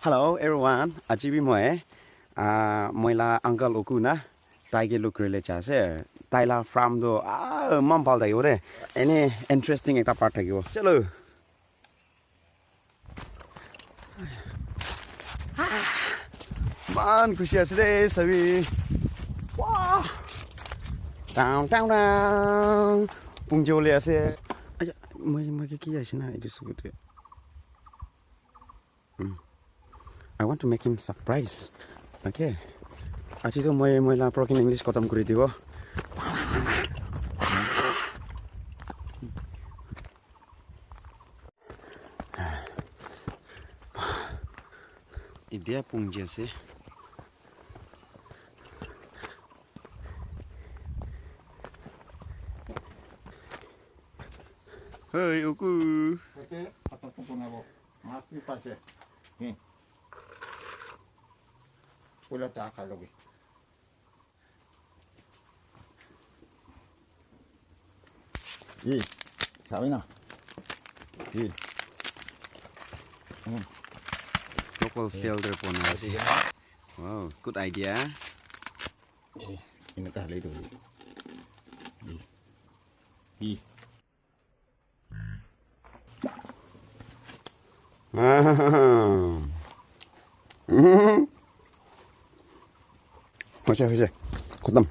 Hello everyone, ajibi moe. Moila uncle okuna. Taige look really chase. Taila from do mampal da yore. Any interesting ekta part thakibo. Chalo. Man khushi ase de sabi. Wow. Down down down. Pungjole ase. Aja, moi ki ase na itu sugute. I want to make him surprise. Okay. Aji to moi la broken English khatam kuri dibo. Idea pungje ase. Hey, Uku. Okay, atau punabo. Mati pase. Ni. Pula tak lagi. Ye, sabi na. Ye. Local fielder po na ase. Wow, good idea. Ini tak lagi tu. Ye. Hoje. Khatam.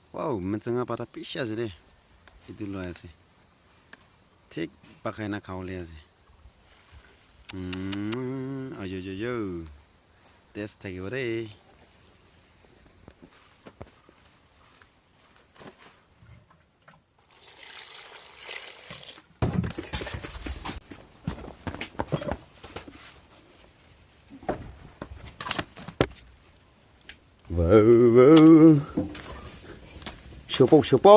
Wow, mencenga pada pisah je deh. Itu loh ase. Tik pakai nak kau le ase. Ayo. Test lagi boleh. Wow. Siapa.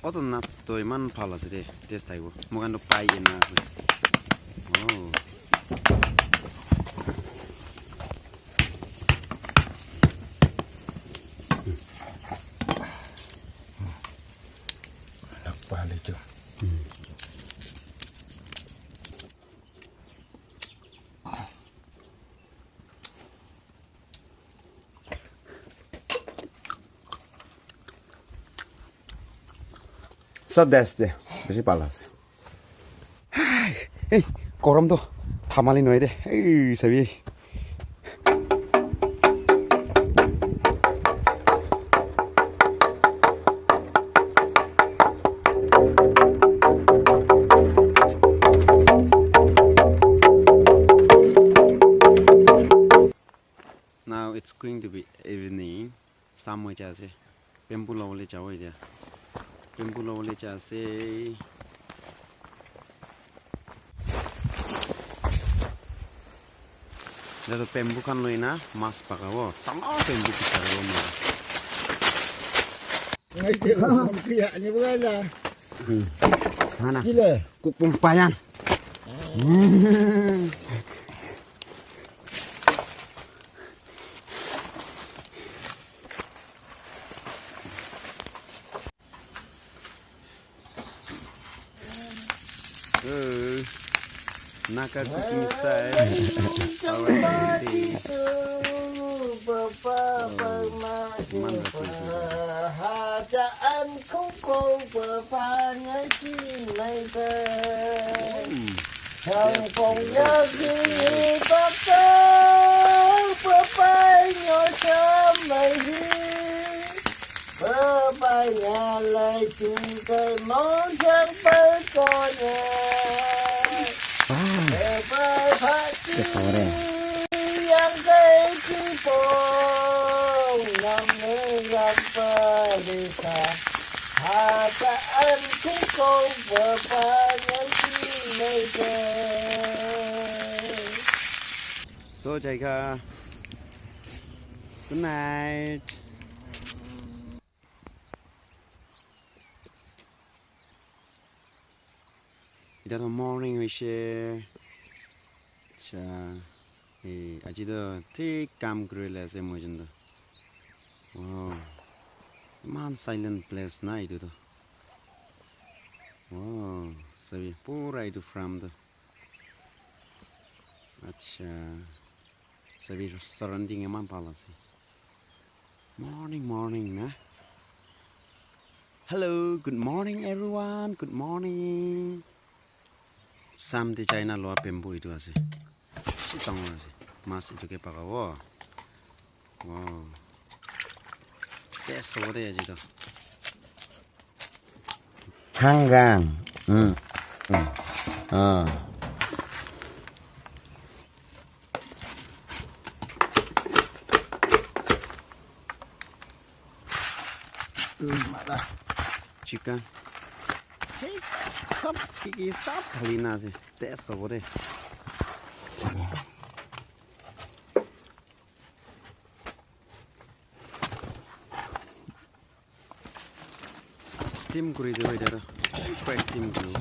Other nuts to man palace de this time. Mugan to pie in oh. Nak balik tu. So that's the besi palas. Hey, koram to thamali noi de. Hey, sabi. Now it's going to be evening. Somewhere jase. Bamboo lawle jawo ide. Bamboo lawle jase. Lalu bamboo kan loina mas pakawo. Tama bamboo pisaro mo. Ngai dia pihak ni bukan lah. Mana? Gila. Kumpayan. Naka cooking style. Kerajaan kongko berpanjang sinaikan. Kampungnya kini bakal berpanjang sampai berpanjang lagi ke nonjang berkonya. Berpati yang kecipong yang berisa hartaan kau berpanjang sinaikan. So Jaika, good night. In the morning we share. Aji to take cam grill as a motion. Man silent place na itu tuh. Wow, sabi pura itu from the. Acha, sabi surrounding emang palasi. Morning, nah. Hello, good morning everyone. Good morning. Sam di China loa bamboo itu asih. Sitang asih. Mas itu kayak pakawa. Wow. Tes sore aja tuh. Hanggang. Chicken. Hey, sab kiki sab kali nasi. Tes sore. Steam kuri dewa itu. Fresh steam kuri.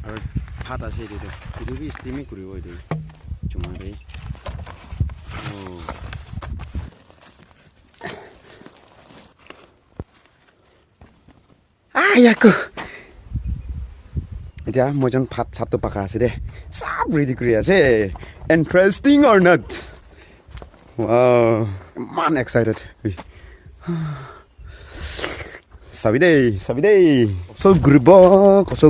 Aur hot asih itu. Itu भी steam kuri itu. Cuma deh. Oh. Ayaku. Dia mau jangan pat satu pakai sih deh. Sab ready kuri asih. Interesting or not? Wow, man excited. Sabi deh. So gurbo.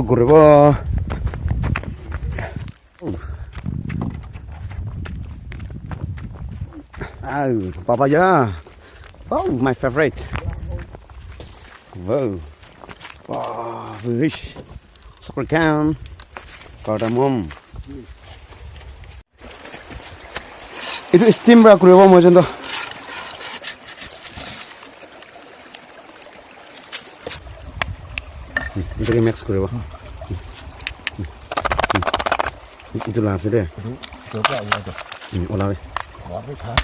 Papaya. Oh, my favorite. Wow. Wow, fish. Sukrikan. Cardamom. Itu steam rak kurewa mo jando. Itu mix kurewa. Itu lah sih deh. Coba aja. Olah deh. Wah, kan.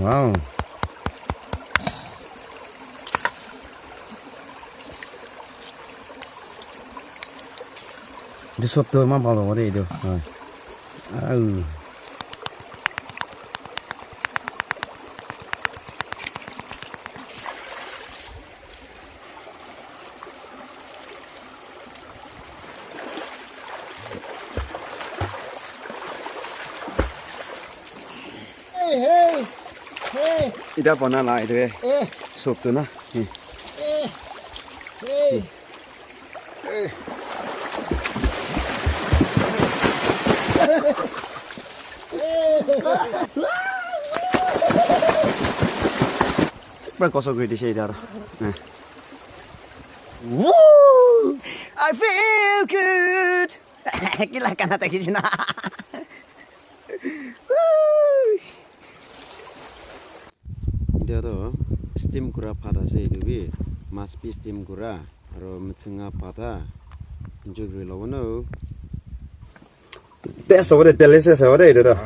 Wow. Itu sop tuh mah kalau ada itu. Hey. Ida pernah lah itu sop tuh nah. Hey. Berkosong gue di sini dah. Woo! I feel good. Gila kan atas di sini. Ini tuh steam kura pada sih itu bi, mas pi steam kura, aro metsengah pada, juga lawan no. Tes apa deh, delicious apa deh itu tuh.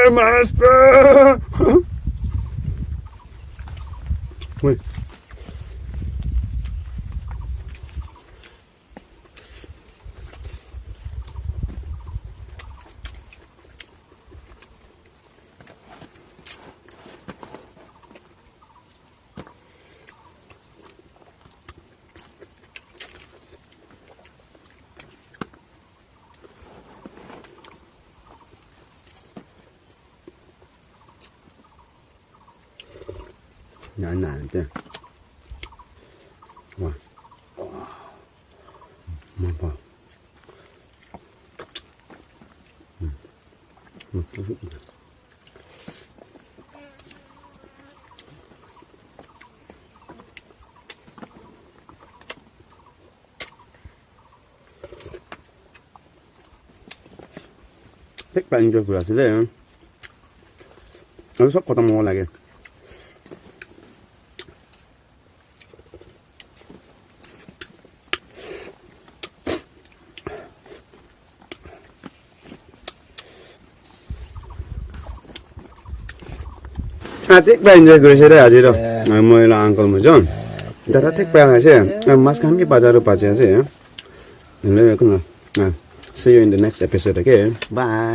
Mas bro. Wih. Nản chứ. Wow. Mantap. Thích bạn cho vừa thế đấy. Nó sắp có tao mua lại kìa. ঠিক পাই enjoy কৰিছে দে আজি মই uncle মজন দাদা ঠিক পাই আছে মাছ খামি বাজাৰো পাছে আছে see you in the next episode again bye